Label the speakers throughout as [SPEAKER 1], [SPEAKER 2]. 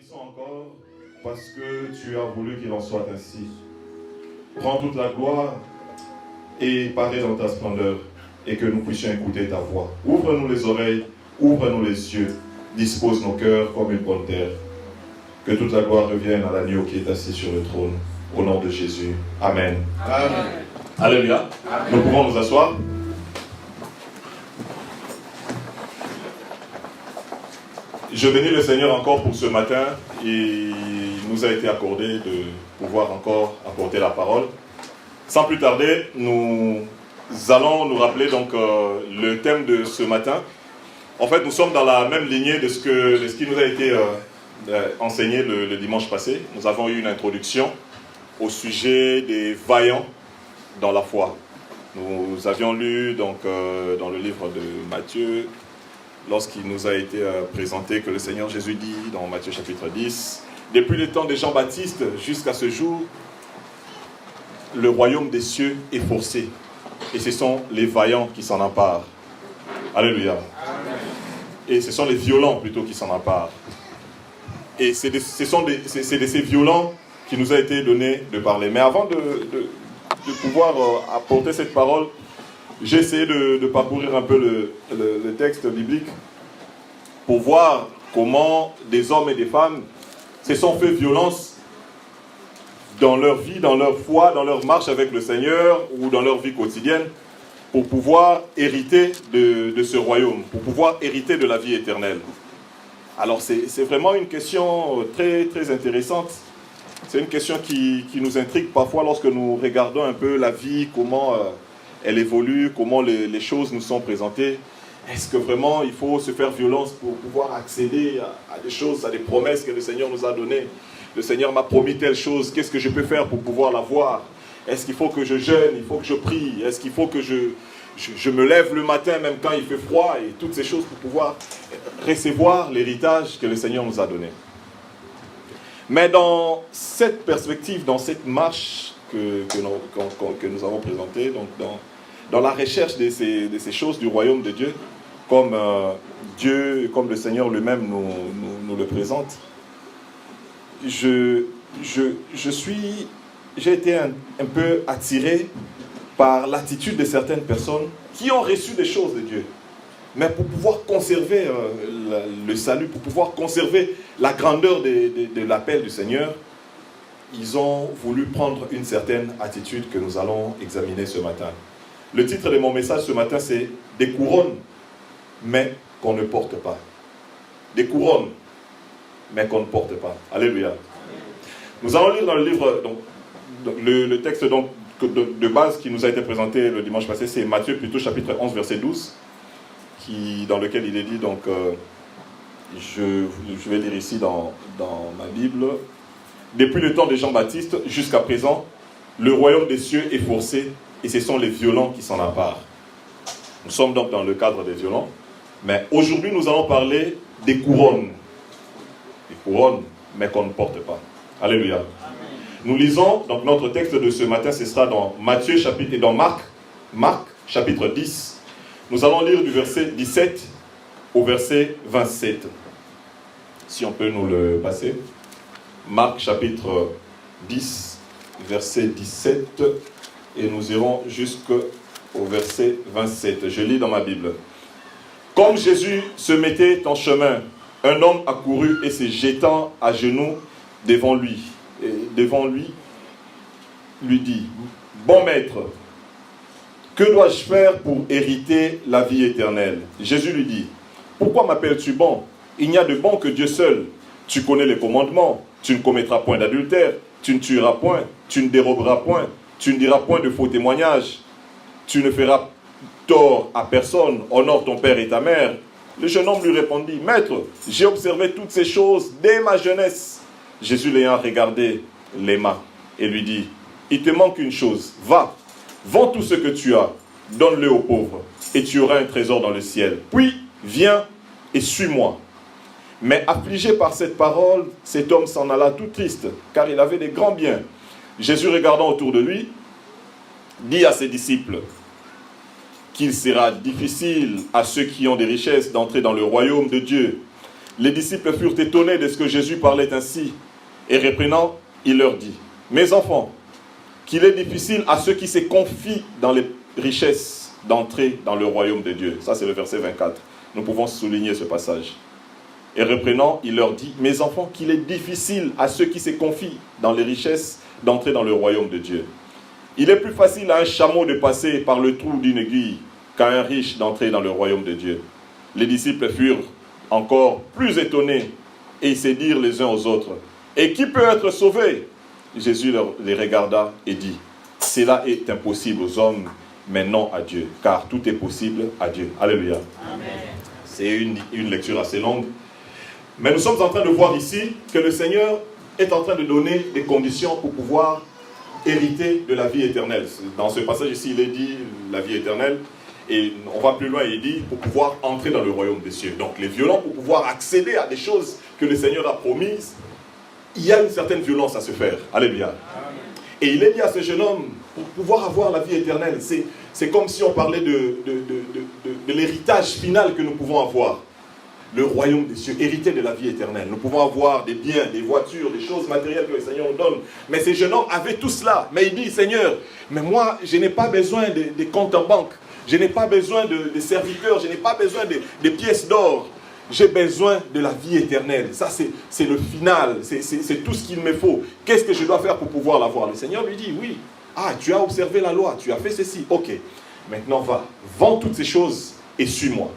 [SPEAKER 1] bénissons encore parce que tu as voulu qu'il en soit ainsi. Prends toute la gloire et parais dans ta splendeur et que nous puissions écouter ta voix. Ouvre-nous les oreilles, ouvre-nous les yeux, dispose nos cœurs comme une bonne terre. Que toute la gloire revienne à l'agneau qui est assis sur le trône. Au nom de Jésus. Amen.
[SPEAKER 2] Amen.
[SPEAKER 1] Alléluia.
[SPEAKER 2] Amen.
[SPEAKER 1] Nous pouvons nous asseoir. Je bénis le Seigneur encore pour ce matin. Il nous a été accordé de pouvoir encore apporter la parole. Sans plus tarder, nous allons nous rappeler donc le thème de ce matin. En fait, nous sommes dans la même lignée de ce qui nous a été enseigné le dimanche passé. Nous avons eu une introduction au sujet des vaillants dans la foi. Nous avions lu donc dans le livre de Matthieu, lorsqu'il nous a été présenté que le Seigneur Jésus dit dans Matthieu chapitre 10, depuis le temps de Jean-Baptiste jusqu'à ce jour, le royaume des cieux est forcé. Et ce sont les vaillants qui s'en emparent. Alléluia. Amen. Et ce sont les violents plutôt qui s'en emparent. Et c'est de ces violents qui nous a été donné de parler. Mais avant de pouvoir apporter cette parole, j'ai essayé de parcourir un peu le texte biblique pour voir comment des hommes et des femmes se sont fait violence dans leur vie, dans leur foi, dans leur marche avec le Seigneur ou dans leur vie quotidienne pour pouvoir hériter de ce royaume, pour pouvoir hériter de la vie éternelle. Alors c'est vraiment une question très, très intéressante. C'est une question qui nous intrigue parfois lorsque nous regardons un peu la vie, comment elle évolue, comment les choses nous sont présentées. Est-ce que vraiment il faut se faire violence pour pouvoir accéder à des choses, à des promesses que le Seigneur nous a données? Le Seigneur m'a promis telle chose, qu'est-ce que je peux faire pour pouvoir l'avoir? Est-ce qu'il faut que je jeûne? Il faut que je prie? Est-ce qu'il faut que je me lève le matin même quand il fait froid? Et toutes ces choses pour pouvoir recevoir l'héritage que le Seigneur nous a donné. Mais dans cette perspective, dans cette marche que nous avons présentée, donc dans la recherche de ces choses du royaume de Dieu, comme Dieu, comme le Seigneur lui-même nous le présente, j'ai été un peu attiré par l'attitude de certaines personnes qui ont reçu des choses de Dieu. Mais pour pouvoir conserver le salut, pour pouvoir conserver la grandeur de l'appel du Seigneur, ils ont voulu prendre une certaine attitude que nous allons examiner ce matin. Le titre de mon message ce matin, c'est « Des couronnes, mais qu'on ne porte pas ». Des couronnes, mais qu'on ne porte pas. Alléluia. Nous allons lire dans le livre, donc, le texte donc, de base qui nous a été présenté le dimanche passé, c'est Matthieu plutôt chapitre 11, verset 12, dans lequel il est dit, donc, je vais lire ici dans ma Bible, « Depuis le temps de Jean-Baptiste jusqu'à présent, le royaume des cieux est forcé et ce sont les violents qui s'en emparent. » Nous sommes donc dans le cadre des violents, mais aujourd'hui nous allons parler des couronnes. Des couronnes, mais qu'on ne porte pas. Alléluia. Amen. Nous lisons, donc notre texte de ce matin, ce sera dans Matthieu chapitre et dans Marc chapitre 10. Nous allons lire du verset 17 au verset 27. Si on peut nous le passer. Marc chapitre 10, verset 17, et nous irons jusqu'au verset 27. Je lis dans ma Bible. « Comme Jésus se mettait en chemin, un homme accourut et se jetant à genoux devant lui, lui dit, « Bon maître, que dois-je faire pour hériter la vie éternelle ?» Jésus lui dit, « Pourquoi m'appelles-tu bon? Il n'y a de bon que Dieu seul. Tu connais les commandements. Tu ne commettras point d'adultère. Tu ne tueras point. Tu ne déroberas point. Tu ne diras point de faux témoignages. Tu ne feras tort à personne. Honore ton père et ta mère. » Le jeune homme lui répondit, « Maître, j'ai observé toutes ces choses dès ma jeunesse. » Jésus l'ayant regardé les mains et lui dit, « Il te manque une chose. Va, vends tout ce que tu as, donne-le aux pauvres, et tu auras un trésor dans le ciel. Puis, viens et suis-moi. » Mais affligé par cette parole, cet homme s'en alla tout triste, car il avait des grands biens. Jésus, regardant autour de lui, dit à ses disciples qu'il sera difficile à ceux qui ont des richesses d'entrer dans le royaume de Dieu. Les disciples furent étonnés de ce que Jésus parlait ainsi. Et reprenant, il leur dit, « Mes enfants, qu'il est difficile à ceux qui se confient dans les richesses d'entrer dans le royaume de Dieu. » Ça, c'est le verset 24. Nous pouvons souligner ce passage. Et reprenant, il leur dit, « Mes enfants, qu'il est difficile à ceux qui se confient dans les richesses d'entrer dans le royaume de Dieu. Il est plus facile à un chameau de passer par le trou d'une aiguille qu'à un riche d'entrer dans le royaume de Dieu. » Les disciples furent encore plus étonnés et ils se dirent les uns aux autres, « Et qui peut être sauvé ?» Jésus les regarda et dit, « Cela est impossible aux hommes, mais non à Dieu, car tout est possible à Dieu. » Alléluia. Amen. C'est une lecture assez longue. Mais nous sommes en train de voir ici que le Seigneur est en train de donner des conditions pour pouvoir hériter de la vie éternelle. Dans ce passage ici, il est dit la vie éternelle. Et on va plus loin, il dit pour pouvoir entrer dans le royaume des cieux. Donc les violents, pour pouvoir accéder à des choses que le Seigneur a promises, il y a une certaine violence à se faire. Alléluia. Et il est dit à ce jeune homme, pour pouvoir avoir la vie éternelle, c'est comme si on parlait de l'héritage final que nous pouvons avoir. Le royaume des cieux, hérité de la vie éternelle. Nous pouvons avoir des biens, des voitures, des choses matérielles que le Seigneur nous donne. Mais ces jeunes hommes avaient tout cela. Mais il dit, Seigneur, mais moi, je n'ai pas besoin des comptes en banque. Je n'ai pas besoin de serviteurs. Je n'ai pas besoin des pièces d'or. J'ai besoin de la vie éternelle. Ça, c'est le final. C'est tout ce qu'il me faut. Qu'est-ce que je dois faire pour pouvoir l'avoir? Le Seigneur lui dit, oui. Ah, tu as observé la loi. Tu as fait ceci. Ok. Maintenant, va. Vends toutes ces choses et suis-moi.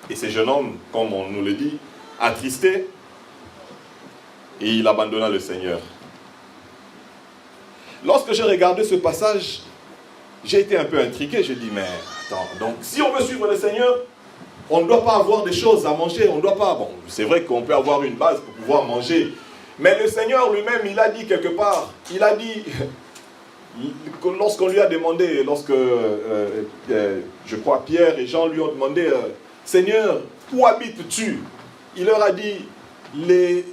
[SPEAKER 1] Et ce jeune homme, comme on nous le dit, attristé, et il abandonna le Seigneur. Lorsque j'ai regardé ce passage, j'ai été un peu intrigué. Je dis, mais attends, donc si on veut suivre le Seigneur, on ne doit pas avoir des choses à manger, on ne doit pas... Bon, c'est vrai qu'on peut avoir une base pour pouvoir manger, mais le Seigneur lui-même, il a dit quelque part, il a dit, lorsqu'on lui a demandé, je crois Pierre et Jean lui ont demandé, Seigneur, où habites-tu? Il leur a dit, les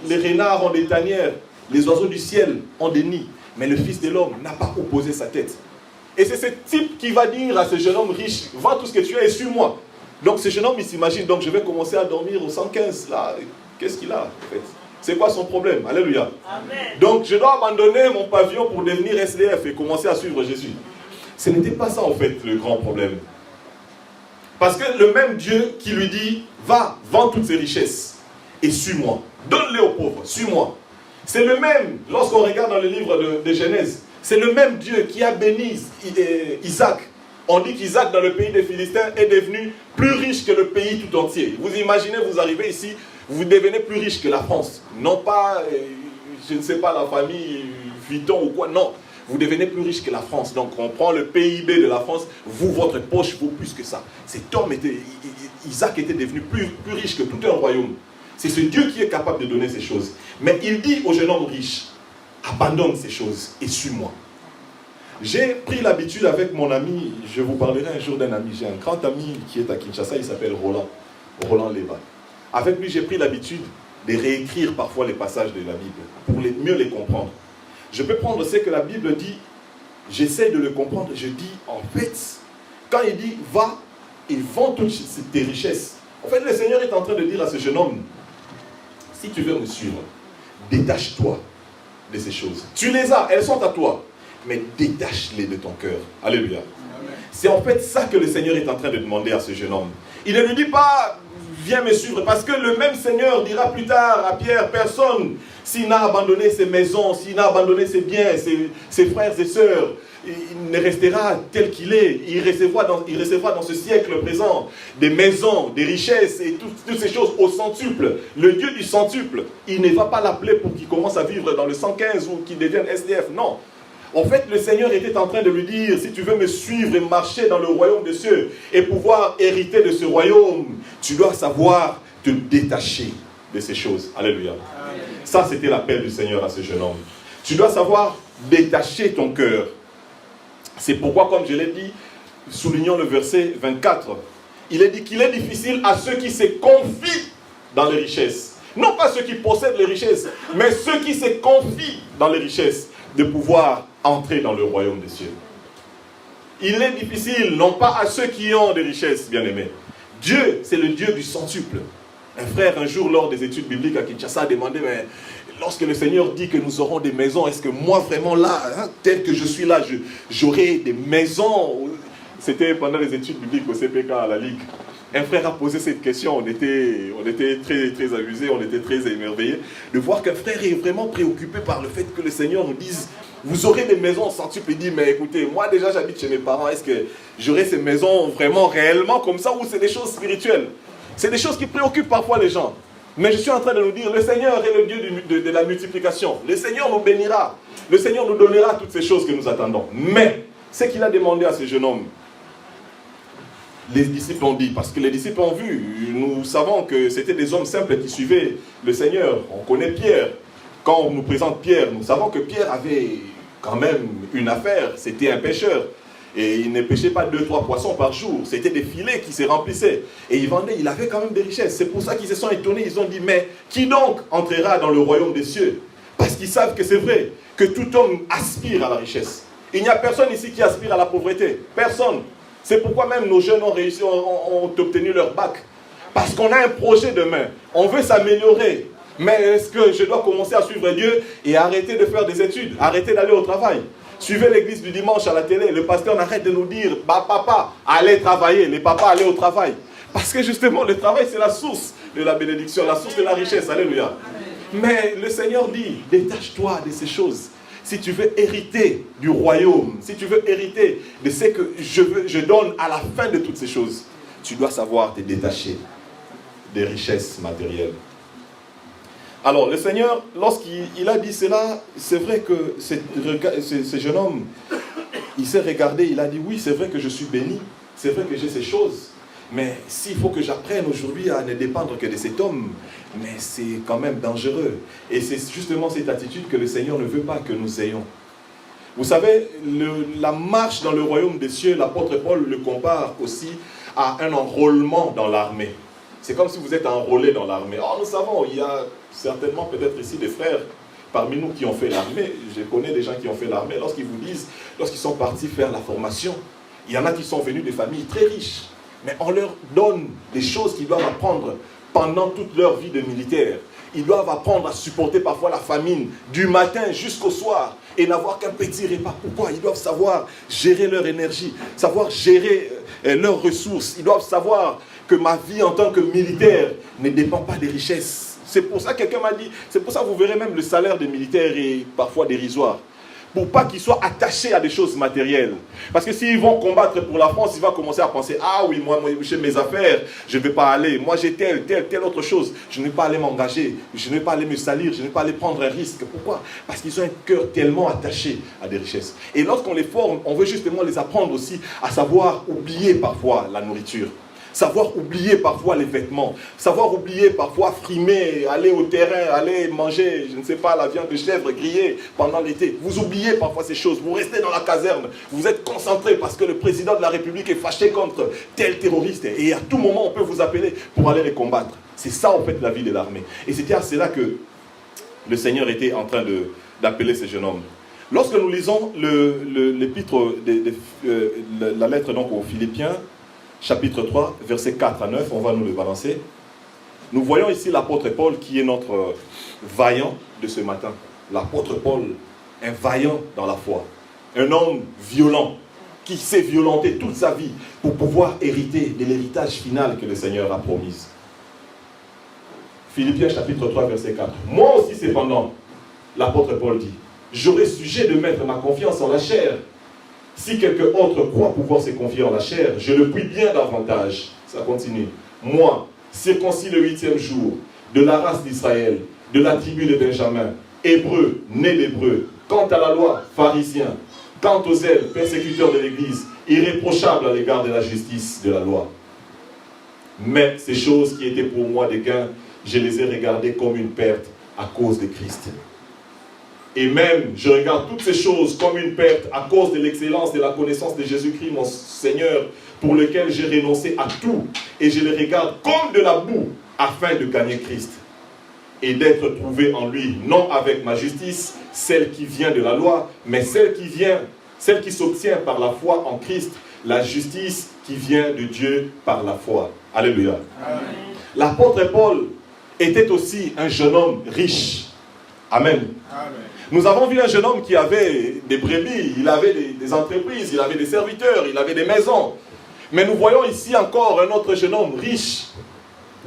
[SPEAKER 1] renards ont des tanières, les oiseaux du ciel ont des nids, mais le Fils de l'homme n'a pas opposé sa tête. Et c'est ce type qui va dire à ce jeune homme riche, vends tout ce que tu as et suis-moi. Donc ce jeune homme, il s'imagine, donc je vais commencer à dormir au 115, là, qu'est-ce qu'il a en fait? C'est quoi son problème? Alléluia. Amen. Donc je dois abandonner mon pavillon pour devenir SDF et commencer à suivre Jésus. Ce n'était pas ça en fait le grand problème. Parce que le même Dieu qui lui dit, va, vends toutes ces richesses et suis-moi. Donne-les aux pauvres, suis-moi. C'est le même, lorsqu'on regarde dans le livre de Genèse, c'est le même Dieu qui a béni Isaac. On dit qu'Isaac, dans le pays des Philistins, est devenu plus riche que le pays tout entier. Vous imaginez, vous arrivez ici, vous devenez plus riche que la France. Non pas, je ne sais pas, la famille Vuitton ou quoi, non. Vous devenez plus riche que la France. Donc on prend le PIB de la France, vous, votre poche vaut plus que ça. Cet homme Isaac était devenu plus riche que tout un royaume. C'est ce Dieu qui est capable de donner ces choses. Mais il dit au jeune homme riche, abandonne ces choses et suis-moi. J'ai pris l'habitude avec mon ami, je vous parlerai un jour d'un ami, j'ai un grand ami qui est à Kinshasa, il s'appelle Roland Leva. Avec lui, j'ai pris l'habitude de réécrire parfois les passages de la Bible, pour mieux les comprendre. Je peux prendre ce que la Bible dit, j'essaie de le comprendre, je dis, en fait, quand il dit, va et vends toutes tes richesses, en fait, le Seigneur est en train de dire à ce jeune homme, si tu veux me suivre, détache-toi de ces choses. Tu les as, elles sont à toi. Mais détache-les de ton cœur. Alléluia. C'est en fait ça que le Seigneur est en train de demander à ce jeune homme. Il ne lui dit pas, viens me suivre, parce que le même Seigneur dira plus tard à Pierre, personne, s'il n'a abandonné ses maisons, s'il n'a abandonné ses biens, ses frères et sœurs, il ne restera tel qu'il est. Il recevra dans ce siècle présent des maisons, des richesses et toutes ces choses au centuple. Le Dieu du centuple, il ne va pas l'appeler pour qu'il commence à vivre dans le 115 ou qu'il devienne SDF, non. En fait, le Seigneur était en train de lui dire, si tu veux me suivre et marcher dans le royaume des cieux et pouvoir hériter de ce royaume, tu dois savoir te détacher de ces choses. Alléluia. Amen. Ça, c'était l'appel du Seigneur à ce jeune homme. Tu dois savoir détacher ton cœur. C'est pourquoi, comme je l'ai dit, soulignons le verset 24, il est dit qu'il est difficile à ceux qui se confient dans les richesses. Non pas ceux qui possèdent les richesses, mais ceux qui se confient dans les richesses, de pouvoir entrer dans le royaume des cieux. Il est difficile, non pas à ceux qui ont des richesses, bien-aimés. Dieu, c'est le Dieu du centuple. Un frère, un jour, lors des études bibliques à Kinshasa, a demandé, mais lorsque le Seigneur dit que nous aurons des maisons, est-ce que moi, vraiment là, tel que je suis là, j'aurai des maisons? C'était pendant les études bibliques au CPK à la Ligue. Un frère a posé cette question, on était très, très amusés, on était très émerveillés de voir qu'un frère est vraiment préoccupé par le fait que le Seigneur nous dise vous aurez des maisons en centuple. Il dit mais écoutez, moi déjà j'habite chez mes parents, est-ce que j'aurai ces maisons vraiment réellement comme ça ou c'est des choses spirituelles? C'est des choses qui préoccupent parfois les gens. Mais je suis en train de nous dire, le Seigneur est le Dieu de la multiplication. Le Seigneur nous bénira, le Seigneur nous donnera toutes ces choses que nous attendons. Mais ce qu'il a demandé à ce jeune homme, les disciples ont dit, parce que les disciples ont vu, nous savons que c'était des hommes simples qui suivaient le Seigneur. On connaît Pierre. Quand on nous présente Pierre, nous savons que Pierre avait quand même une affaire, c'était un pêcheur. Et il ne pêchait pas 2-3 poissons par jour, c'était des filets qui se remplissaient. Et il vendait, il avait quand même des richesses. C'est pour ça qu'ils se sont étonnés, ils ont dit, mais qui donc entrera dans le royaume des cieux? Parce qu'ils savent que c'est vrai, que tout homme aspire à la richesse. Il n'y a personne ici qui aspire à la pauvreté, personne. C'est pourquoi même nos jeunes ont réussi, ont obtenu leur bac. Parce qu'on a un projet demain. On veut s'améliorer. Mais est-ce que je dois commencer à suivre Dieu et arrêter de faire des études, arrêter d'aller au travail? Suivez l'église du dimanche à la télé. Le pasteur n'arrête de nous dire, bah papa, allez travailler. Les papas, allez au travail. Parce que justement, le travail, c'est la source de la bénédiction, la source de la richesse. Alléluia. Mais le Seigneur dit, détache-toi de ces choses. Si tu veux hériter du royaume, si tu veux hériter de ce que je donne à la fin de toutes ces choses, tu dois savoir te détacher des richesses matérielles. Alors, le Seigneur, lorsqu'il a dit cela, c'est vrai que ce jeune homme, il s'est regardé, il a dit, oui, c'est vrai que je suis béni, c'est vrai que j'ai ces choses, mais s'il faut que j'apprenne aujourd'hui à ne dépendre que de cet homme, mais c'est quand même dangereux. Et c'est justement cette attitude que le Seigneur ne veut pas que nous ayons. Vous savez, la marche dans le royaume des cieux, l'apôtre Paul le compare aussi à un enrôlement dans l'armée. C'est comme si vous êtes enrôlé dans l'armée. Or, nous savons, il y a certainement peut-être ici des frères parmi nous qui ont fait l'armée. Je connais des gens qui ont fait l'armée. Lorsqu'ils vous disent, lorsqu'ils sont partis faire la formation, il y en a qui sont venus de familles très riches. Mais on leur donne des choses qu'ils doivent apprendre pendant toute leur vie de militaire. Ils doivent apprendre à supporter parfois la famine du matin jusqu'au soir et n'avoir qu'un petit repas. Pourquoi? Ils doivent savoir gérer leur énergie, savoir gérer leurs ressources. Ils doivent savoir que ma vie en tant que militaire ne dépend pas des richesses. C'est pour ça que quelqu'un m'a dit, c'est pour ça que vous verrez même le salaire des militaires est parfois dérisoire. Pour pas qu'ils soient attachés à des choses matérielles. Parce que s'ils vont combattre pour la France, ils vont commencer à penser, ah oui, moi j'ai mes affaires, je ne vais pas aller. Moi j'ai telle autre chose. Je ne vais pas aller m'engager, je ne vais pas aller me salir, je ne vais pas aller prendre un risque. Pourquoi? Parce qu'ils ont un cœur tellement attaché à des richesses. Et lorsqu'on les forme, on veut justement les apprendre aussi à savoir oublier parfois la nourriture. Savoir oublier parfois les vêtements, savoir oublier parfois frimer, aller au terrain, aller manger, je ne sais pas, la viande de chèvre grillée pendant l'été. Vous oubliez parfois ces choses, vous restez dans la caserne, vous êtes concentré parce que le président de la République est fâché contre tel terroriste et à tout moment on peut vous appeler pour aller les combattre. C'est ça en fait la vie de l'armée. Et c'était à cela que le Seigneur était en train d'appeler ce jeune homme. Lorsque nous lisons l'épître, la lettre donc aux Philippiens, chapitre 3, versets 4 à 9, on va nous le balancer. Nous voyons ici l'apôtre Paul qui est notre vaillant de ce matin. L'apôtre Paul, un vaillant dans la foi. Un homme violent qui s'est violenté toute sa vie pour pouvoir hériter de l'héritage final que le Seigneur a promis. Philippiens chapitre 3, verset 4. Moi aussi cependant, l'apôtre Paul dit, j'aurais sujet de mettre ma confiance en la chair. Si quelqu'un autre croit pouvoir se confier en la chair, je le puis bien davantage. Ça continue. Moi, circoncis le 8e jour, de la race d'Israël, de la tribu de Benjamin, hébreu, né d'hébreu, quant à la loi, pharisien, quant aux zèles, persécuteurs de l'Église, irréprochable à l'égard de la justice de la loi. Mais ces choses qui étaient pour moi des gains, je les ai regardées comme une perte à cause de Christ. Et même, je regarde toutes ces choses comme une perte à cause de l'excellence de la connaissance de Jésus-Christ, mon Seigneur, pour lequel j'ai renoncé à tout. Et je les regarde comme de la boue, afin de gagner Christ. Et d'être trouvé en lui, non avec ma justice, celle qui vient de la loi, mais celle qui s'obtient par la foi en Christ, la justice qui vient de Dieu par la foi. Alléluia. Amen. L'apôtre Paul était aussi un jeune homme riche. Amen.
[SPEAKER 2] Amen.
[SPEAKER 1] Nous avons vu un jeune homme qui avait des brebis, il avait des entreprises, il avait des serviteurs, il avait des maisons. Mais nous voyons ici encore un autre jeune homme riche.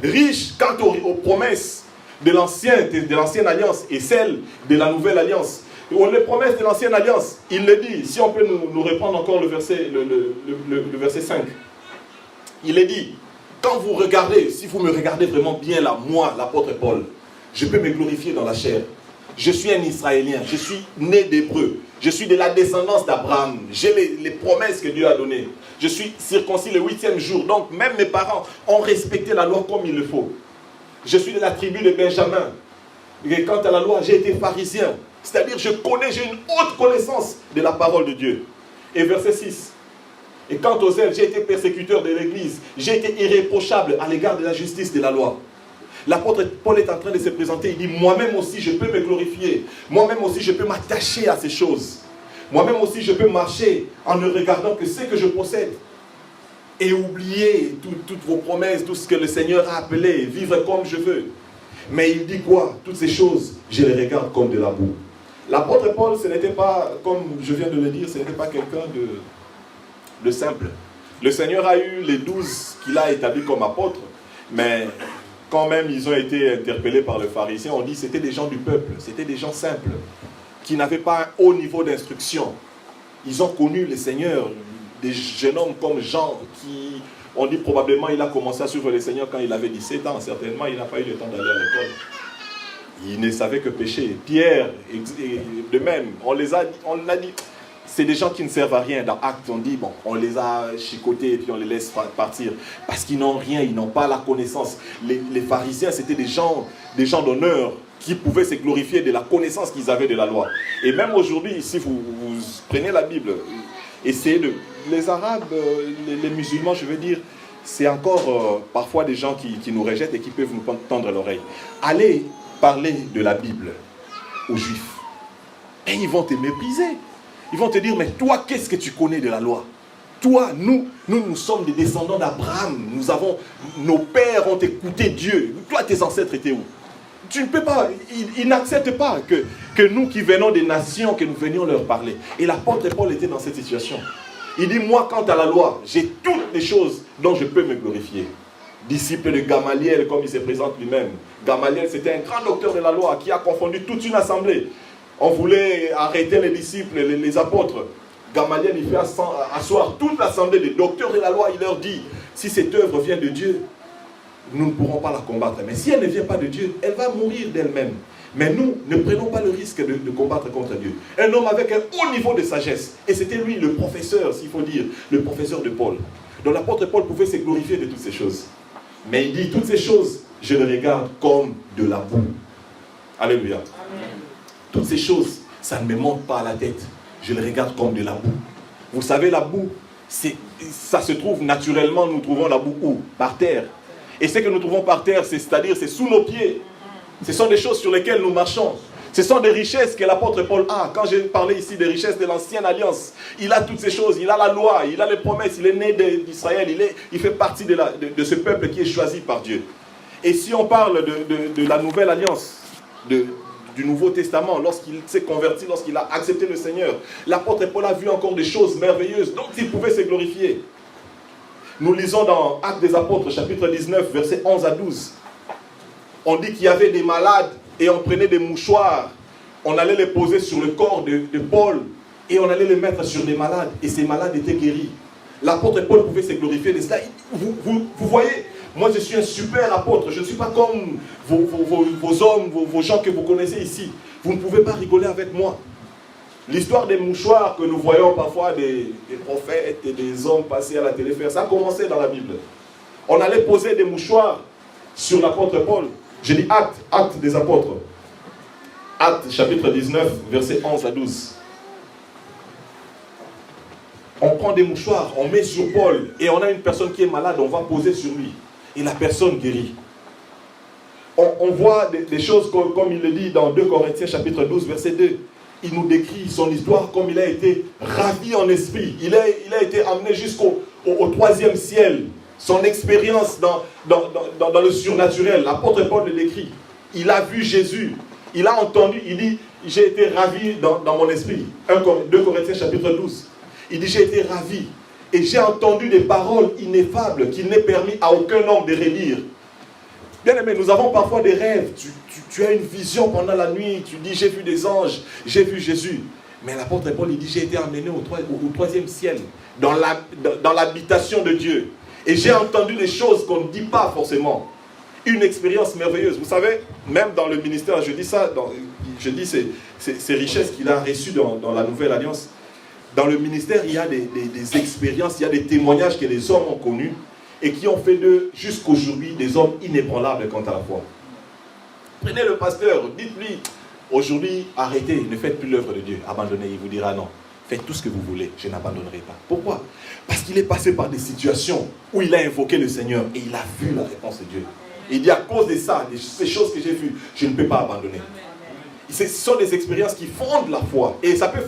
[SPEAKER 1] Riche quant aux promesses de l'ancienne alliance et celles de la nouvelle alliance. Les promesses de l'ancienne alliance, il le dit, si on peut nous reprendre encore le verset 5. Il est dit, quand vous regardez, si vous me regardez vraiment bien là, moi, l'apôtre Paul, je peux me glorifier dans la chair. Je suis un Israélien, je suis né d'Hébreu, je suis de la descendance d'Abraham, j'ai les promesses que Dieu a données. Je suis circoncis le 8e jour, donc même mes parents ont respecté la loi comme il le faut. Je suis de la tribu de Benjamin. Et quant à la loi, j'ai été pharisien. C'est-à-dire, j'ai une haute connaissance de la parole de Dieu. Et verset 6. Et quant aux ailes, j'ai été persécuteur de l'Église. J'ai été irréprochable à l'égard de la justice de la loi. L'apôtre Paul est en train de se présenter. Il dit, moi-même aussi, je peux me glorifier. Moi-même aussi, je peux m'attacher à ces choses. Moi-même aussi, je peux marcher en ne regardant que ce que je possède. Et oublier toutes vos promesses, tout ce que le Seigneur a appelé, vivre comme je veux. Mais il dit quoi? Toutes ces choses, je les regarde comme de la boue. L'apôtre Paul, ce n'était pas, comme je viens de le dire, ce n'était pas quelqu'un de simple. Le Seigneur a eu les 12 qu'il a établis comme apôtres, mais quand même ils ont été interpellés par le pharisien, on dit que c'était des gens du peuple, c'était des gens simples, qui n'avaient pas un haut niveau d'instruction. Ils ont connu le Seigneur, des jeunes hommes comme Jean, qui, on dit probablement, il a commencé à suivre le Seigneur quand il avait 17 ans, certainement il n'a pas eu le temps d'aller à l'école. Il ne savait que pécher. Pierre, de même, on l'a dit, c'est des gens qui ne servent à rien. Dans Actes, on dit, bon, on les a chicotés et puis on les laisse partir. Parce qu'ils n'ont rien, ils n'ont pas la connaissance. Les pharisiens, c'était des gens d'honneur qui pouvaient se glorifier de la connaissance qu'ils avaient de la loi. Et même aujourd'hui, si vous prenez la Bible, essayez les Arabes, les musulmans, je veux dire, c'est encore parfois des gens qui nous rejettent et qui peuvent nous tendre l'oreille. Allez parler de la Bible aux Juifs. Et ils vont te mépriser. Ils vont te dire, mais toi, qu'est-ce que tu connais de la loi? Toi, nous sommes des descendants d'Abraham. Nos pères ont écouté Dieu. Toi, tes ancêtres étaient où? Tu ne peux pas, ils n'acceptent pas que nous qui venons des nations, que nous venions leur parler. Et l'apôtre Paul était dans cette situation. Il dit, moi, quant à la loi, j'ai toutes les choses dont je peux me glorifier. Disciple de Gamaliel, comme il se présente lui-même. Gamaliel, c'était un grand docteur de la loi qui a confondu toute une assemblée. On voulait arrêter les disciples, les apôtres. Gamaliel, il fait asseoir toute l'assemblée des docteurs de la loi. Il leur dit, si cette œuvre vient de Dieu, nous ne pourrons pas la combattre. Mais si elle ne vient pas de Dieu, elle va mourir d'elle-même. Mais nous, ne prenons pas le risque de combattre contre Dieu. Un homme avec un haut niveau de sagesse. Et c'était lui le professeur, s'il faut dire, le professeur de Paul. Donc l'apôtre Paul pouvait se glorifier de toutes ces choses. Mais il dit, toutes ces choses, je les regarde comme de la boue. Alléluia. Amen. Toutes ces choses, ça ne me monte pas à la tête. Je les regarde comme de la boue. Vous savez, la boue, ça se trouve naturellement, nous trouvons la boue où? Par terre. Et ce que nous trouvons par terre, c'est-à-dire, c'est sous nos pieds. Ce sont des choses sur lesquelles nous marchons. Ce sont des richesses que l'apôtre Paul a. Quand j'ai parlé ici des richesses de l'ancienne alliance, il a toutes ces choses. Il a la loi, il a les promesses, il est né d'Israël, il fait partie de ce peuple qui est choisi par Dieu. Et si on parle de la nouvelle alliance, du Nouveau Testament, lorsqu'il s'est converti, lorsqu'il a accepté le Seigneur, l'apôtre Paul a vu encore des choses merveilleuses dont il pouvait se glorifier. Nous lisons dans Actes des Apôtres, chapitre 19, versets 11 à 12. On dit qu'il y avait des malades et on prenait des mouchoirs. On allait les poser sur le corps de Paul et on allait les mettre sur des malades. Et ces malades étaient guéris. L'apôtre Paul pouvait se glorifier de cela. Vous voyez, moi je suis un super apôtre. Je ne suis pas comme vos hommes, vos gens que vous connaissez ici. Vous ne pouvez pas rigoler avec moi. L'histoire des mouchoirs que nous voyons parfois des prophètes et des hommes passer à la télé faire, ça a commencé dans la Bible. On allait poser des mouchoirs sur l'apôtre Paul. Je dis acte des apôtres. Acte chapitre 19, versets 11 à 12. On prend des mouchoirs, on met sur Paul, et on a une personne qui est malade, on va poser sur lui. Et la personne guérit. On voit des choses comme il le dit dans 2 Corinthiens chapitre 12, verset 2. Il nous décrit son histoire comme il a été ravi en esprit. Il a été amené jusqu'au 3e ciel. son expérience dans le surnaturel. L'apôtre Paul l'écrit. Il a vu Jésus. Il a entendu, il dit, j'ai été ravi dans mon esprit. 2 Corinthiens chapitre 12. Il dit, j'ai été ravi. Et j'ai entendu des paroles ineffables qu'il n'est permis à aucun homme de redire. Bien aimé, nous avons parfois des rêves. Tu as une vision pendant la nuit. Tu dis, j'ai vu des anges, j'ai vu Jésus. Mais l'apôtre Paul, il dit, j'ai été emmené au troisième ciel, dans l'habitation de Dieu. Et j'ai entendu des choses qu'on ne dit pas forcément. Une expérience merveilleuse. Vous savez, même dans le ministère, je dis ça, je dis ces richesses qu'il a reçues dans la Nouvelle Alliance. Dans le ministère, il y a des expériences, il y a des témoignages que les hommes ont connus et qui ont fait d'eux, jusqu'aujourd'hui, des hommes inébranlables quant à la foi. Prenez le pasteur, dites-lui, aujourd'hui, arrêtez, ne faites plus l'œuvre de Dieu, abandonnez, il vous dira non. Faites tout ce que vous voulez, je n'abandonnerai pas. Pourquoi? Parce qu'il est passé par des situations où il a invoqué le Seigneur et il a vu la réponse de Dieu. Il dit, à cause de ça, de ces choses que j'ai vues, je ne peux pas abandonner. Ce sont des expériences qui fondent la foi. Et ça peut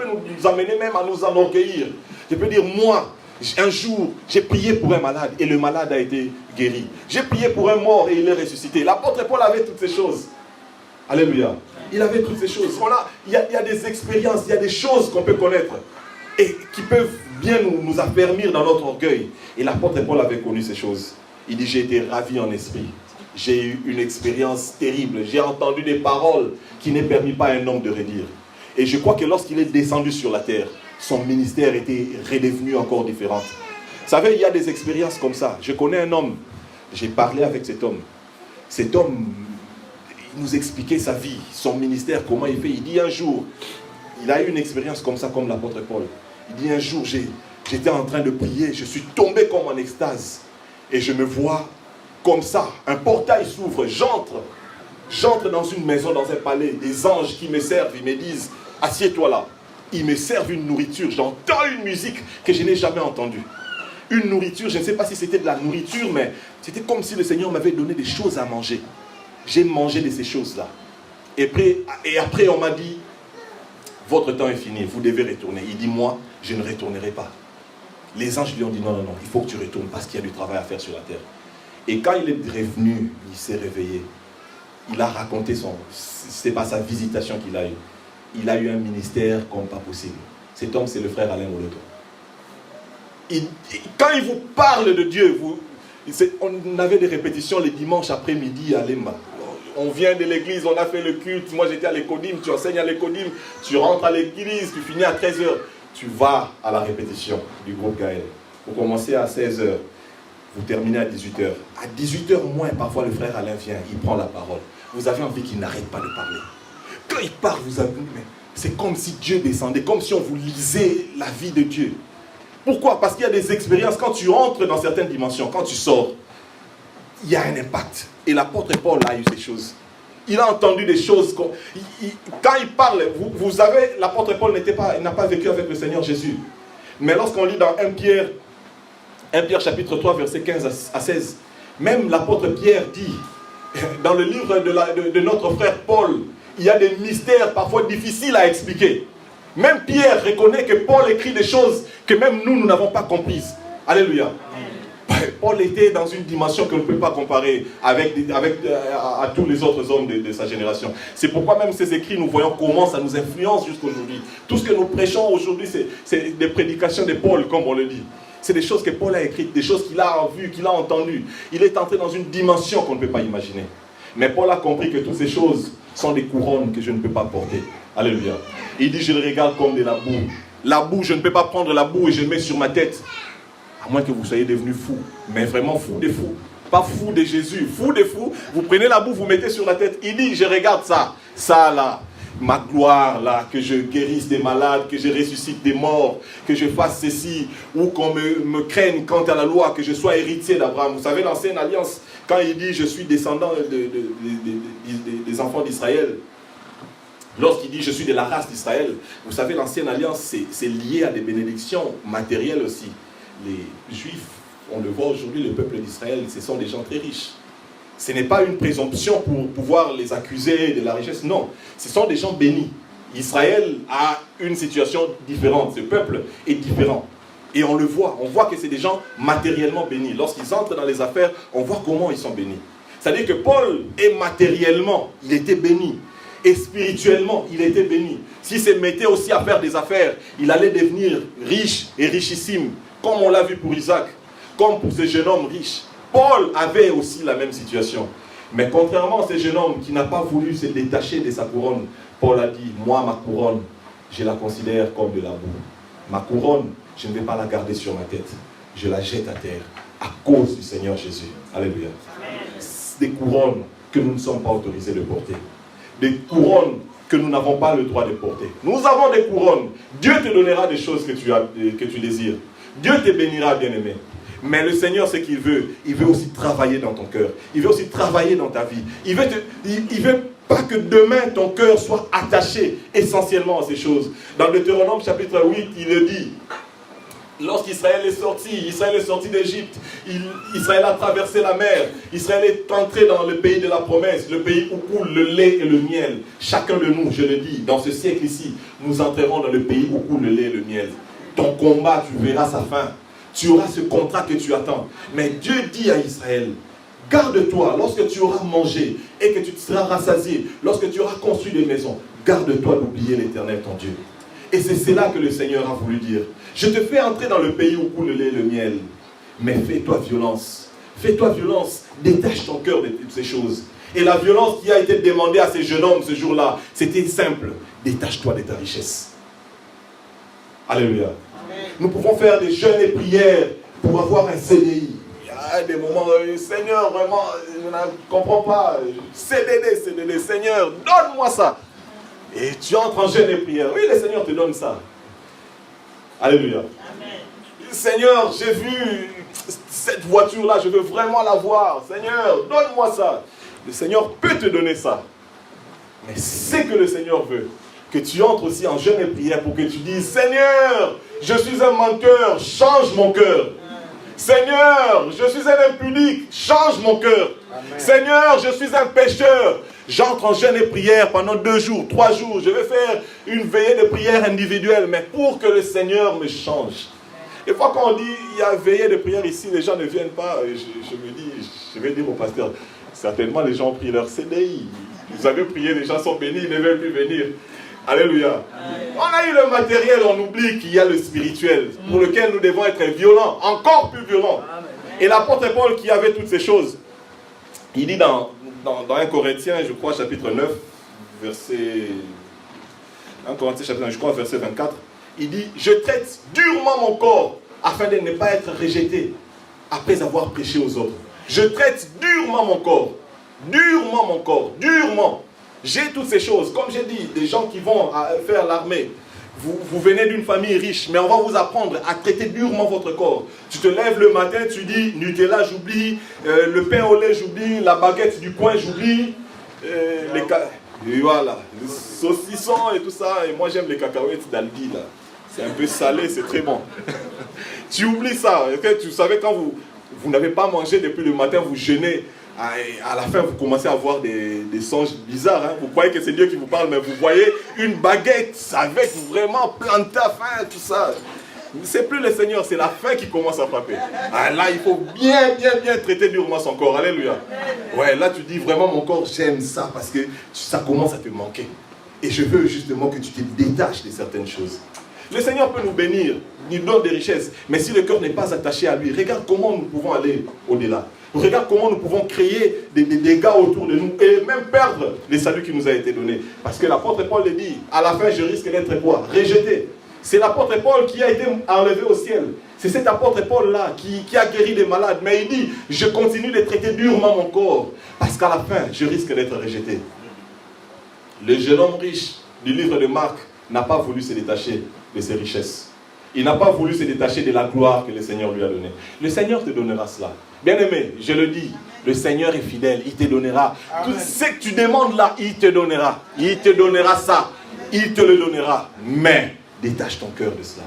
[SPEAKER 1] nous amener même à nous enorgueillir. Je peux dire, moi, un jour, j'ai prié pour un malade et le malade a été guéri. J'ai prié pour un mort et il est ressuscité. L'apôtre Paul avait toutes ces choses. Alléluia. Il avait toutes ces choses. Il y a des expériences, il y a des choses qu'on peut connaître et qui peuvent bien nous affermir dans notre orgueil. Et l'apôtre Paul avait connu ces choses. Il dit, j'ai été ravi en esprit. J'ai eu une expérience terrible. J'ai entendu des paroles qui ne permis pas à un homme de redire. Et je crois que lorsqu'il est descendu sur la terre, son ministère était redevenu encore différent. Vous savez, il y a des expériences comme ça. Je connais un homme. J'ai parlé avec cet homme. Cet homme, il nous expliquait sa vie, son ministère, comment il fait. Il dit un jour, il a eu une expérience comme ça, comme l'apôtre Paul. Il dit un jour, j'étais en train de prier, je suis tombé comme en extase. Et je me vois comme ça, un portail s'ouvre, j'entre dans une maison, dans un palais, des anges qui me servent, ils me disent, assieds-toi là. Ils me servent une nourriture, j'entends une musique que je n'ai jamais entendue. Une nourriture, je ne sais pas si c'était de la nourriture, mais c'était comme si le Seigneur m'avait donné des choses à manger. J'ai mangé de ces choses-là. Et après, on m'a dit, votre temps est fini, vous devez retourner. Il dit, moi, je ne retournerai pas. Les anges lui ont dit, non, il faut que tu retournes parce qu'il y a du travail à faire sur la terre. Et quand il est revenu, il s'est réveillé. Il a raconté c'est pas sa visitation qu'il a eue. Il a eu un ministère comme pas possible. Cet homme, c'est le frère Alain Moloto. Quand il vous parle de Dieu, on avait des répétitions les dimanches après-midi à Lemba. On vient de l'église, on a fait le culte. Moi, j'étais à l'Écodim, tu enseignes à l'Écodim, tu rentres à l'église, tu finis à 13h. Tu vas à la répétition du groupe Gaël. Vous commencez à 16h. Vous terminez à 18h. À 18h moins, parfois le frère Alain vient, il prend la parole. Vous avez envie qu'il n'arrête pas de parler. Quand il parle, vous avez... C'est comme si Dieu descendait, comme si on vous lisait la vie de Dieu. Pourquoi? Parce qu'il y a des expériences, quand tu entres dans certaines dimensions, quand tu sors, il y a un impact. Et l'apôtre Paul a eu ces choses. Il a entendu des choses. Quand il parle, vous savez, l'apôtre Paul n'a pas vécu avec le Seigneur Jésus. Mais lorsqu'on lit dans 1 Pierre chapitre 3, verset 15 à 16, même l'apôtre Pierre dit, dans le livre de notre frère Paul, il y a des mystères parfois difficiles à expliquer. Même Pierre reconnaît que Paul écrit des choses que même nous n'avons pas comprises. Alléluia. Paul était dans une dimension qu'on ne peut pas comparer à tous les autres hommes de sa génération. C'est pourquoi même ces écrits, nous voyons comment ça nous influence jusqu'aujourd'hui. Tout ce que nous prêchons aujourd'hui, c'est des prédications de Paul, comme on le dit. C'est des choses que Paul a écrites, des choses qu'il a vues, qu'il a entendues. Il est entré dans une dimension qu'on ne peut pas imaginer. Mais Paul a compris que toutes ces choses sont des couronnes que je ne peux pas porter. Alléluia. Il dit, je le regarde comme de la boue. La boue, je ne peux pas prendre la boue et je le mets sur ma tête. À moins que vous soyez devenu fou. Mais vraiment fou des fous. Pas fou de Jésus, fou des fous. Vous prenez la boue, vous mettez sur la tête. Il dit, je regarde ça. Ça là. Ma gloire là, que je guérisse des malades, que je ressuscite des morts, que je fasse ceci, ou qu'on me craigne quant à la loi, que je sois héritier d'Abraham. Vous savez, l'ancienne alliance, quand il dit je suis descendant des enfants d'Israël, lorsqu'il dit je suis de la race d'Israël, vous savez, l'ancienne alliance, c'est lié à des bénédictions matérielles aussi. Les Juifs, on le voit aujourd'hui, le peuple d'Israël, ce sont des gens très riches. Ce n'est pas une présomption pour pouvoir les accuser de la richesse, non. Ce sont des gens bénis. Israël a une situation différente, ce peuple est différent. Et on le voit. On voit que c'est des gens matériellement bénis. Lorsqu'ils entrent dans les affaires, on voit comment ils sont bénis. C'est-à-dire que Paul, est matériellement, il était béni. Et spirituellement, il était béni. S'il se mettait aussi à faire des affaires, il allait devenir riche et richissime. Comme on l'a vu pour Isaac, comme pour ce jeune homme riche. Paul avait aussi la même situation. Mais contrairement à ce jeune homme qui n'a pas voulu se détacher de sa couronne, Paul a dit, moi ma couronne, je la considère comme de la boue. Ma couronne, je ne vais pas la garder sur ma tête. Je la jette à terre à cause du Seigneur Jésus. Alléluia. Des couronnes que nous ne sommes pas autorisés de porter. Des couronnes que nous n'avons pas le droit de porter. Nous avons des couronnes. Dieu te donnera des choses que tu désires. Dieu te bénira, bien-aimé. Mais le Seigneur, ce qu'il veut aussi travailler dans ton cœur. Il veut aussi travailler dans ta vie. Il veut pas que demain ton cœur soit attaché essentiellement à ces choses. Dans Deutéronome chapitre 8, il le dit. Lorsqu'Israël est sorti d'Égypte, Israël a traversé la mer, Israël est entré dans le pays de la promesse, le pays où coule le lait et le miel. Chacun de nous, je le dis, dans ce siècle ici, nous entrerons dans le pays où coule le lait et le miel. Ton combat, tu verras sa fin. Tu auras ce contrat que tu attends. Mais Dieu dit à Israël, garde-toi lorsque tu auras mangé et que tu te seras rassasié, lorsque tu auras construit des maisons, garde-toi d'oublier l'Éternel ton Dieu. Et c'est cela que le Seigneur a voulu dire. Je te fais entrer dans le pays où coule le lait et le miel. Mais fais-toi violence. Fais-toi violence. Détache ton cœur de toutes ces choses. Et la violence qui a été demandée à ces jeunes hommes ce jour-là, c'était simple. Détache-toi de ta richesse. Alléluia. Amen. Nous pouvons faire des jeûnes et prières pour avoir un CDI. Il y a des moments, Seigneur, vraiment, je ne comprends pas. CDD, Seigneur, donne-moi ça. Et tu entres en jeûne et prière. Oui, le Seigneur te donne ça. Alléluia. Amen. Seigneur, j'ai vu cette voiture-là, je veux vraiment la voir. Seigneur, donne-moi ça. Le Seigneur peut te donner ça. Mais c'est que le Seigneur veut que tu entres aussi en jeûne et prière pour que tu dises, Seigneur, je suis un menteur, change mon cœur. Seigneur, je suis un impudique, change mon cœur. Amen. Seigneur, je suis un pécheur. J'entre en jeûne et prière pendant 2 jours, 3 jours. Je vais faire une veillée de prière individuelle, mais pour que le Seigneur me change. Et fois qu'on dit, il y a veillée de prière ici, les gens ne viennent pas. Je me dis, je vais dire au pasteur, certainement les gens ont pris leur CDI. Vous avez prié, les gens sont bénis, ils ne veulent plus venir. Alléluia. Amen. On a eu le matériel, on oublie qu'il y a le spirituel, pour lequel nous devons être violents, encore plus violents. Amen. Et l'apôtre Paul qui avait toutes ces choses, il dit dans 1 Corinthiens, je crois, chapitre 9, verset 1 Corinthiens, chapitre 9, je crois, verset 24, il dit, je traite durement mon corps, afin de ne pas être rejeté, après avoir prêché aux autres. Je traite durement mon corps, durement. J'ai toutes ces choses. Comme j'ai dit, des gens qui vont faire l'armée, vous venez d'une famille riche, mais on va vous apprendre à traiter durement votre corps. Tu te lèves le matin, tu dis, Nutella, j'oublie, le pain au lait, j'oublie, la baguette du coin, j'oublie, et voilà, les saucissons et tout ça. Et moi, j'aime les cacahuètes d'Aldi, là. C'est un peu salé, c'est très bon. Tu oublies ça. Tu savais, quand vous n'avez pas mangé depuis le matin, vous jeûnez. À la fin, vous commencez à avoir des songes bizarres. Hein. Vous croyez que c'est Dieu qui vous parle, mais vous voyez une baguette avec vraiment planté à faim, tout ça. C'est plus le Seigneur, c'est la faim qui commence à frapper. Là, il faut bien traiter durement son corps. Alléluia. Ouais, là, tu dis vraiment, mon corps, j'aime ça parce que ça commence à te manquer. Et je veux justement que tu te détaches de certaines choses. Le Seigneur peut nous bénir, nous donne des richesses. Mais si le cœur n'est pas attaché à lui, regarde comment nous pouvons aller au-delà. Regarde comment nous pouvons créer des dégâts autour de nous et même perdre les saluts qui nous a été donné. Parce que l'apôtre Paul le dit, à la fin je risque d'être quoi? Rejeté. C'est l'apôtre Paul qui a été enlevé au ciel. C'est cet apôtre Paul-là qui a guéri des malades. Mais il dit, je continue de traiter durement mon corps. Parce qu'à la fin, je risque d'être rejeté. Le jeune homme riche du livre de Marc n'a pas voulu se détacher de ses richesses. Il n'a pas voulu se détacher de la gloire que le Seigneur lui a donnée. Le Seigneur te donnera cela. Bien-aimé, je le dis, le Seigneur est fidèle, il te donnera. Amen. Tout ce que tu demandes là, il te donnera. Il te donnera ça. Il te le donnera. Mais détache ton cœur de cela.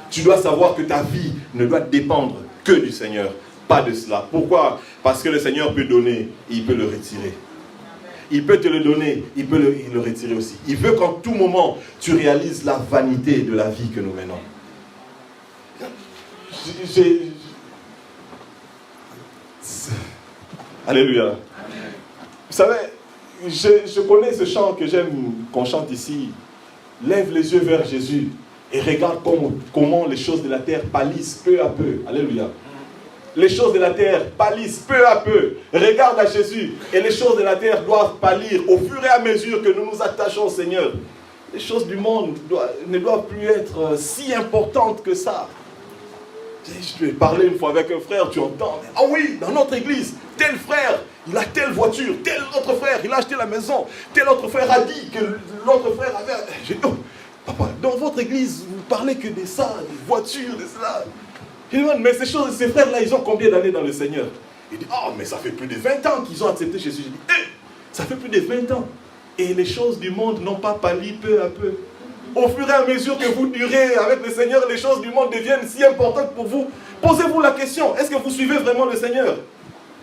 [SPEAKER 1] Tu dois savoir que ta vie ne doit dépendre que du Seigneur, pas de cela. Pourquoi? Parce que le Seigneur peut donner, il peut le retirer. Il peut te le donner, il peut le retirer aussi. Il veut qu'en tout moment, tu réalises la vanité de la vie que nous menons. Alléluia. Amen. Vous savez, je connais ce chant que j'aime qu'on chante ici. Lève les yeux vers Jésus et regarde comment les choses de la terre pâlissent peu à peu. Alléluia. Les choses de la terre pâlissent peu à peu. Regarde à Jésus et les choses de la terre doivent pâlir au fur et à mesure que nous nous attachons au Seigneur. Les choses du monde ne doivent plus être si importantes que ça. Je vais parler une fois avec un frère, tu entends, ah oui, dans notre église, tel frère, il a telle voiture, tel autre frère, il a acheté la maison, tel autre frère a dit que l'autre frère avait... J'ai dit, oh, papa, dans votre église, vous parlez que de ça, des voitures, de cela. Je dis, mais ces frères-là, ils ont combien d'années dans le Seigneur? Il dit, oh, mais ça fait plus de 20 ans qu'ils ont accepté Jésus. Je dis, ça fait plus de 20 ans. Et les choses du monde n'ont pas pâli peu à peu. Au fur et à mesure que vous durez avec le Seigneur, les choses du monde deviennent si importantes pour vous. Posez-vous la question, est-ce que vous suivez vraiment le Seigneur?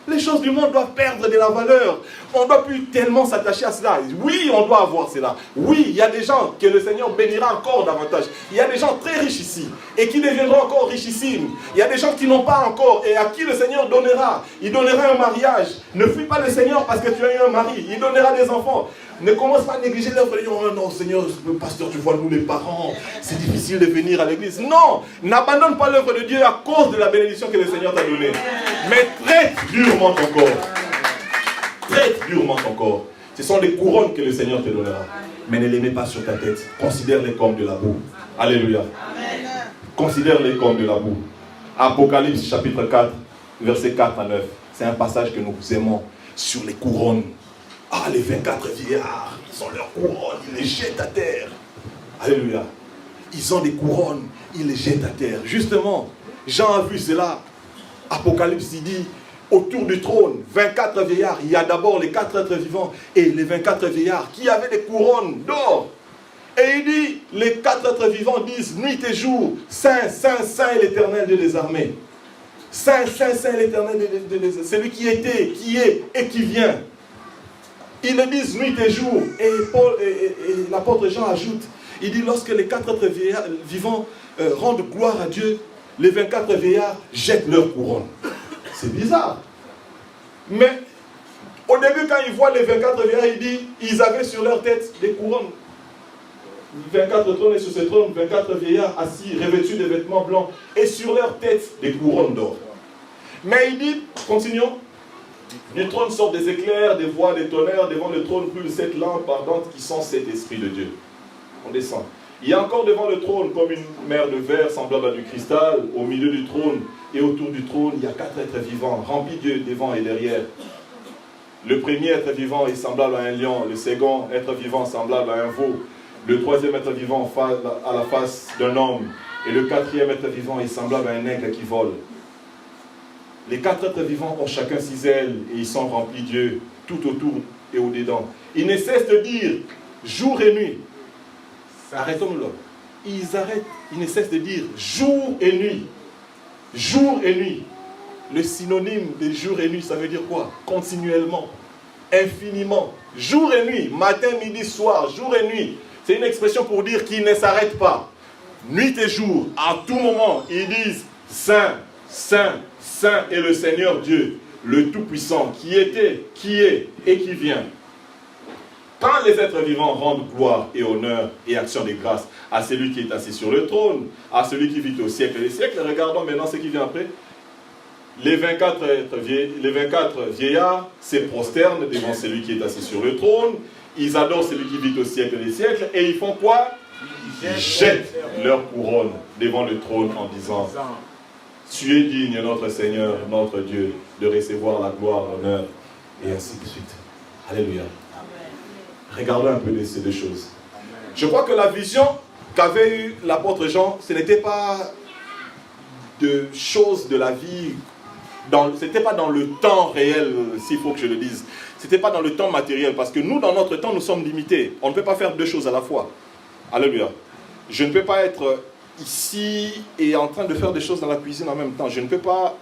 [SPEAKER 1] Les choses du monde doivent perdre de la valeur. On ne doit plus tellement s'attacher à cela. Oui, on doit avoir cela. Oui, il y a des gens que le Seigneur bénira encore davantage. Il y a des gens très riches ici et qui deviendront encore richissimes. Il y a des gens qui n'ont pas encore et à qui le Seigneur donnera. Il donnera un mariage. Ne fuis pas le Seigneur parce que tu as eu un mari. Il donnera des enfants. Ne commence pas à négliger l'œuvre. Oh non, Seigneur, pasteur, tu vois, nous les parents, c'est difficile de venir à l'église. Non, n'abandonne pas l'œuvre de Dieu à cause de la bénédiction que le Seigneur t'a donnée. Mais traite durement ton corps. Traite durement ton corps. Ce sont des couronnes que le Seigneur te donnera. Mais ne les mets pas sur ta tête. Considère-les comme de la boue. Alléluia. Considère-les comme de la boue. Apocalypse chapitre 4, versets 4 à 9. C'est un passage que nous aimons sur les couronnes. Ah, les 24 vieillards, ils ont leurs couronnes, ils les jettent à terre. Alléluia. Ils ont des couronnes, ils les jettent à terre. Justement, Jean a vu cela. Apocalypse, il dit, autour du trône, 24 vieillards. Il y a d'abord les 4 êtres vivants et les 24 vieillards qui avaient des couronnes d'or. Et il dit, les 4 êtres vivants disent, nuit et jour, Saint, Saint, Saint est l'Éternel Dieu des armées. Saint, Saint, Saint est l'Éternel Dieu des armées. Celui qui était, qui est et qui vient. Ils le disent nuit et jour. Et l'apôtre Jean ajoute, il dit, lorsque les 4 êtres vivants rendent gloire à Dieu, les 24 vieillards jettent leur couronne. C'est bizarre. Mais au début, quand ils voient les 24 vieillards, il dit, ils avaient sur leur tête des couronnes. 24 trônes et sur ces trônes, 24 vieillards assis, revêtus de vêtements blancs, et sur leur tête des couronnes d'or. Mais il dit, continuons, du trône sortent des éclairs, des voix, des tonnerres, devant le trône brûle 7 lampes ardentes qui sont 7 esprits de Dieu. On descend. Il y a encore devant le trône comme une mer de verre semblable à du cristal, au milieu du trône et autour du trône, il y a 4 êtres vivants, remplis de Dieu devant et derrière. Le premier être vivant est semblable à un lion, le second être vivant semblable à un veau, le troisième être vivant à la face d'un homme, et le quatrième être vivant est semblable à un aigle qui vole. Les 4 êtres vivants ont chacun 6 ailes et ils sont remplis de Dieu tout autour et au-dedans. Ils ne cessent de dire jour et nuit. Arrêtons-nous là. Ils ne cessent de dire jour et nuit. Jour et nuit. Le synonyme de jour et nuit, ça veut dire quoi? Continuellement, infiniment. Jour et nuit, matin, midi, soir, jour et nuit. C'est une expression pour dire qu'ils ne s'arrêtent pas. Nuit et jour, à tout moment, ils disent Saint, Saint, Saint est le Seigneur Dieu, le Tout-Puissant, qui était, qui est et qui vient. Quand les êtres vivants rendent gloire et honneur et action de grâce à celui qui est assis sur le trône, à celui qui vit au siècle des siècles, regardons maintenant ce qui vient après. Les 24 vieillards se prosternent devant celui qui est assis sur le trône, ils adorent celui qui vit au siècle des siècles, et ils font quoi? Ils jettent leur couronne devant le trône en disant tu es digne, notre Seigneur, notre Dieu, de recevoir la gloire, l'honneur, et ainsi de suite. Alléluia. Regardons un peu ces deux choses. Je crois que la vision qu'avait eue l'apôtre Jean, ce n'était pas de choses de la vie, ce n'était pas dans le temps réel, s'il faut que je le dise. Ce n'était pas dans le temps matériel, parce que nous, dans notre temps, nous sommes limités. On ne peut pas faire deux choses à la fois. Alléluia. Je ne peux pas être ici et en train de faire des choses dans la cuisine en même temps. Je ne peux pas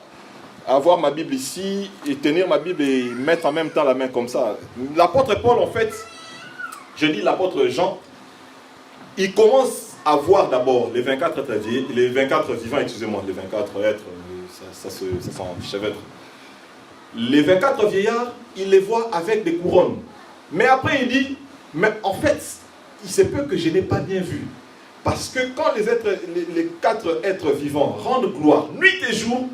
[SPEAKER 1] avoir ma Bible ici et tenir ma Bible et mettre en même temps la main comme ça. L'apôtre Paul, en fait, je dis l'apôtre Jean, il commence à voir d'abord les 24 êtres les 24 vivants, excusez-moi, les 24 êtres, ça s'enchevêtre. Les 24 vieillards, il les voit avec des couronnes. Mais après il dit, mais en fait, il se peut que je n'ai pas bien vu. Parce que quand les 4 êtres vivants rendent gloire nuit et jour,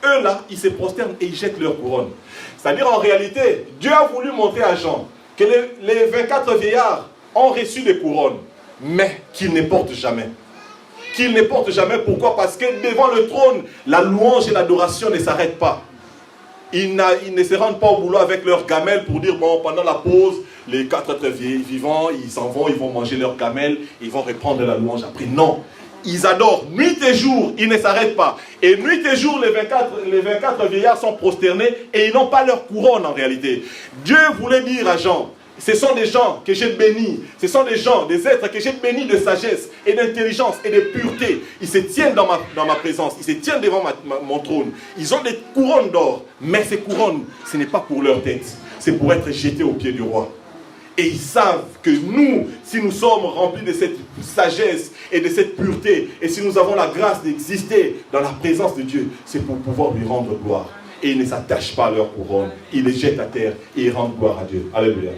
[SPEAKER 1] eux là, ils se prosternent et ils jettent leur couronne. C'est-à-dire en réalité, Dieu a voulu montrer à Jean que les 24 vieillards ont reçu des couronnes, mais qu'ils ne portent jamais. Qu'ils ne portent jamais, pourquoi? Parce que devant le trône, la louange et l'adoration ne s'arrêtent pas. Ils ne se rendent pas au boulot avec leur gamelle pour dire, bon, pendant la pause, les 4 êtres vivants, ils s'en vont, ils vont manger leur gamelle, ils vont reprendre la louange après. Non, ils adorent nuit et jour, ils ne s'arrêtent pas. Et nuit et jour, les 24 vieillards sont prosternés et ils n'ont pas leur couronne en réalité. Dieu voulait dire à Jean, ce sont des gens que j'ai bénis, ce sont des gens, des êtres que j'ai bénis de sagesse et d'intelligence et de pureté. Ils se tiennent dans ma présence, ils se tiennent devant mon trône. Ils ont des couronnes d'or, mais ces couronnes, ce n'est pas pour leur tête, c'est pour être jetés aux pieds du roi. Et ils savent que nous, si nous sommes remplis de cette sagesse et de cette pureté, et si nous avons la grâce d'exister dans la présence de Dieu, c'est pour pouvoir lui rendre gloire. Et ils ne s'attachent pas à leur couronne, ils les jettent à terre et ils rendent gloire à Dieu. Alléluia.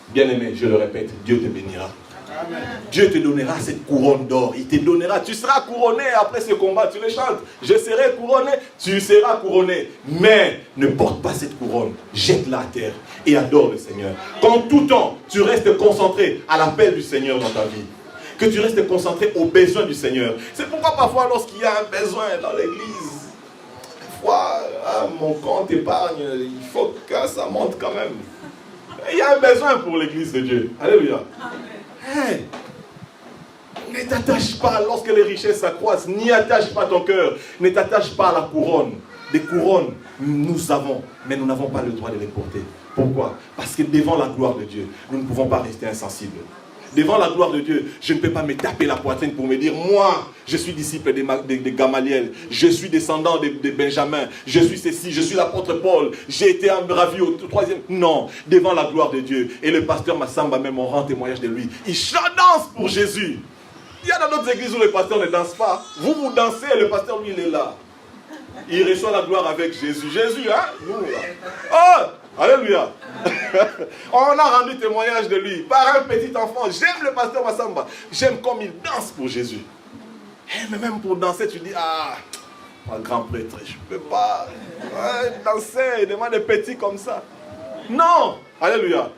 [SPEAKER 1] Bien-aimé, je le répète, Dieu te bénira. Amen. Dieu te donnera cette couronne d'or. Il te donnera. Tu seras couronné après ce combat. Tu le chantes. Je serai couronné. Tu seras couronné. Mais ne porte pas cette couronne. Jette-la à terre et adore le Seigneur. Qu'en tout temps, tu restes concentré à l'appel du Seigneur dans ta vie. Que tu restes concentré aux besoins du Seigneur. C'est pourquoi parfois, lorsqu'il y a un besoin dans l'église, parfois, mon compte épargne, il faut que ça monte quand même. Il y a un besoin pour l'église de Dieu. Alléluia. Hey, ne t'attache pas lorsque les richesses s'accroissent. N'y attache pas ton cœur. Ne t'attache pas à la couronne. Des couronnes, nous avons, mais nous n'avons pas le droit de les porter. Pourquoi? Parce que devant la gloire de Dieu, nous ne pouvons pas rester insensibles. Devant la gloire de Dieu, je ne peux pas me taper la poitrine pour me dire, moi, je suis disciple de Gamaliel, je suis descendant de Benjamin, je suis ceci, je suis l'apôtre Paul, j'ai été ravi au 3e. Non, devant la gloire de Dieu. Et le pasteur Massamba même, on rend témoignage de lui. Il danse pour Jésus. Il y a dans d'autres églises où le pasteur ne danse pas. Vous dansez et le pasteur, lui, il est là. Il reçoit la gloire avec Jésus. Jésus, hein? Nous, là. Oh! Alléluia. On a rendu témoignage de lui par un petit enfant. J'aime le pasteur Massamba. J'aime comme il danse pour Jésus. Mais même pour danser, tu dis, un grand prêtre, je ne peux pas danser devant des petits comme ça. Non. Alléluia.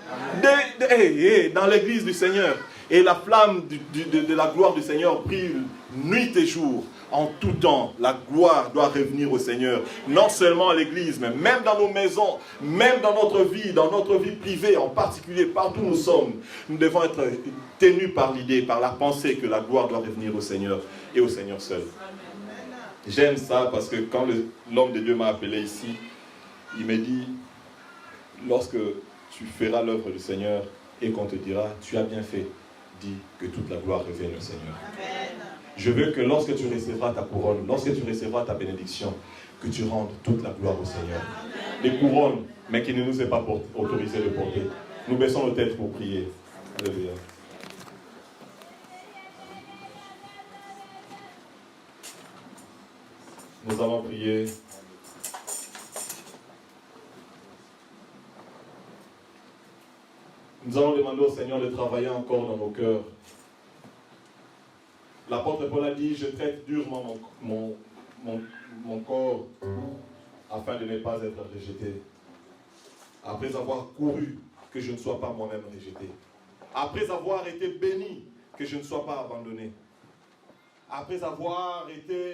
[SPEAKER 1] Dans l'église du Seigneur. Et la flamme de la gloire du Seigneur brille nuit et jour. En tout temps, la gloire doit revenir au Seigneur. Non seulement à l'église, mais même dans nos maisons, même dans notre vie privée en particulier, partout où nous sommes. Nous devons être tenus par l'idée, par la pensée que la gloire doit revenir au Seigneur et au Seigneur seul. J'aime ça parce que quand l'homme de Dieu m'a appelé ici, il m'a dit, lorsque tu feras l'œuvre du Seigneur et qu'on te dira, tu as bien fait, dis que toute la gloire revienne au Seigneur. Amen. Je veux que lorsque tu recevras ta couronne, lorsque tu recevras ta bénédiction, que tu rendes toute la gloire au Seigneur. Les couronnes, mais qui ne nous est pas autorisé de porter. Nous baissons nos têtes pour prier. Alléluia. Nous allons prier. Nous allons demander au Seigneur de travailler encore dans nos cœurs. L'apôtre Paul a dit, je traite durement mon corps afin de ne pas être rejeté. Après avoir couru, que je ne sois pas moi-même rejeté. Après avoir été béni, que je ne sois pas abandonné. Après avoir été